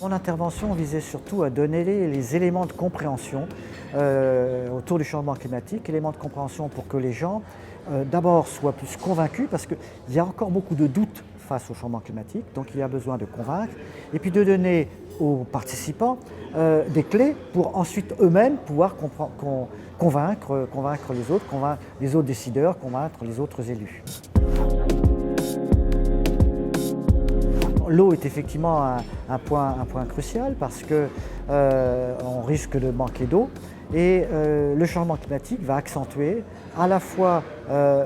Mon intervention visait surtout à donner les éléments de compréhension autour du changement climatique, éléments de compréhension pour que les gens d'abord soient plus convaincus, parce qu'il y a encore beaucoup de doutes face au changement climatique, donc il y a besoin de convaincre, et puis de donner aux participants des clés pour ensuite eux-mêmes pouvoir convaincre les autres décideurs, convaincre les autres élus. L'eau est effectivement un point crucial parce qu'on risque de manquer d'eau et le changement climatique va accentuer à la fois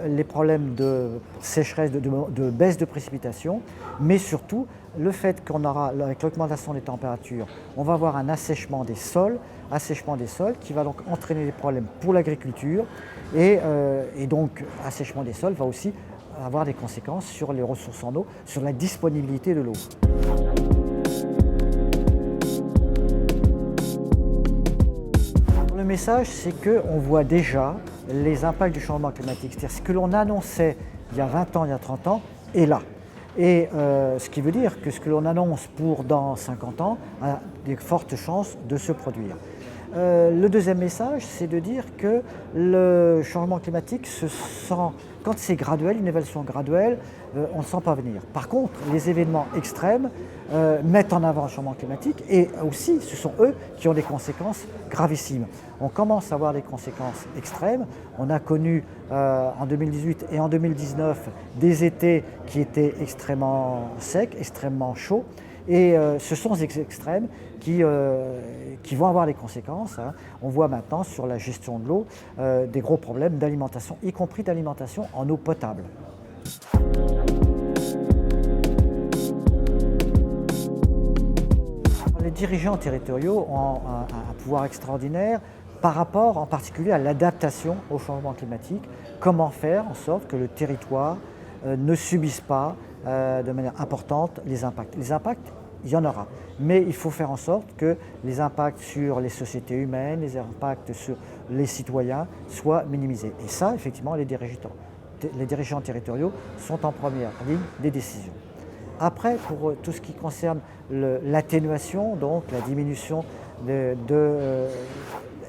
les problèmes de sécheresse, de baisse de précipitations, mais surtout le fait qu'on aura, avec l'augmentation des températures, on va avoir un assèchement des sols qui va donc entraîner des problèmes pour l'agriculture et donc assèchement des sols va aussi avoir des conséquences sur les ressources en eau, sur la disponibilité de l'eau. Le message, c'est qu'on voit déjà les impacts du changement climatique. C'est-à-dire ce que l'on annonçait il y a 20 ans, il y a 30 ans, est là. Et ce qui veut dire que ce que l'on annonce pour dans 50 ans a des fortes chances de se produire. Le deuxième message, c'est de dire que le changement climatique se sent, quand c'est graduel, une évolution graduelle, on ne sent pas venir. Par contre, les événements extrêmes mettent en avant le changement climatique et aussi, ce sont eux qui ont des conséquences gravissimes. On commence à avoir des conséquences extrêmes. On a connu en 2018 et en 2019 des étés qui étaient extrêmement secs, extrêmement chauds. Et ce sont ces extrêmes qui vont avoir des conséquences. On voit maintenant sur la gestion de l'eau des gros problèmes d'alimentation, y compris d'alimentation en eau potable. Les dirigeants territoriaux ont un pouvoir extraordinaire par rapport en particulier à l'adaptation au changement climatique. Comment faire en sorte que le territoire ne subisse pas de manière importante les impacts. Les impacts, il y en aura, mais il faut faire en sorte que les impacts sur les sociétés humaines, les impacts sur les citoyens soient minimisés. Et ça, effectivement, les dirigeants territoriaux sont en première ligne des décisions. Après, pour tout ce qui concerne l'atténuation, donc la diminution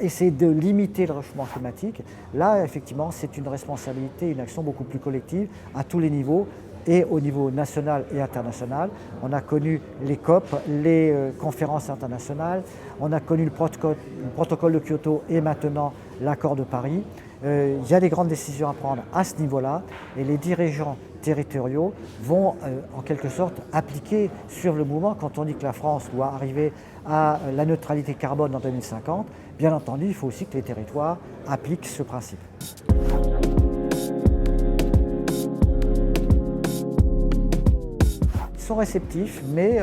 essayer de limiter le réchauffement climatique, là, effectivement, c'est une responsabilité, une action beaucoup plus collective à tous les niveaux, et au niveau national et international. On a connu les COP, les conférences internationales, on a connu le protocole de Kyoto et maintenant l'accord de Paris. Il y a des grandes décisions à prendre à ce niveau-là et les dirigeants territoriaux vont en quelque sorte appliquer sur le mouvement. Quand on dit que la France doit arriver à la neutralité carbone en 2050, bien entendu, il faut aussi que les territoires appliquent ce principe. Sont réceptifs, mais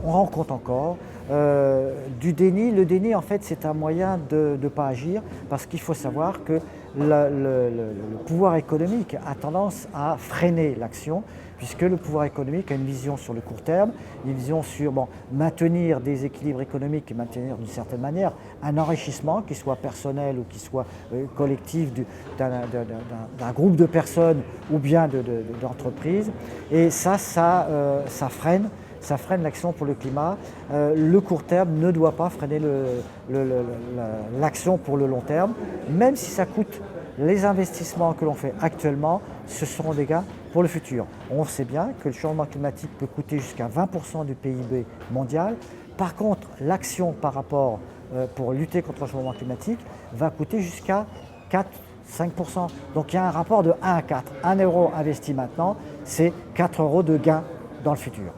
on rencontre encore du déni. Le déni, en fait, c'est un moyen de ne pas agir, parce qu'il faut savoir que le pouvoir économique a tendance à freiner l'action, puisque le pouvoir économique a une vision sur le court terme, une vision sur maintenir des équilibres économiques et maintenir d'une certaine manière un enrichissement, qui soit personnel ou qui soit collectif d'un groupe de personnes ou bien d'entreprises. Et ça freine l'action pour le climat. Le court terme ne doit pas freiner l'action pour le long terme, même si ça coûte. Les investissements que l'on fait actuellement, ce seront des gains pour le futur. On sait bien que le changement climatique peut coûter jusqu'à 20% du PIB mondial. Par contre, l'action par rapport pour lutter contre le changement climatique va coûter jusqu'à 4-5%. Donc il y a un rapport de 1 à 4. 1 euro investi maintenant, c'est 4 euros de gain dans le futur.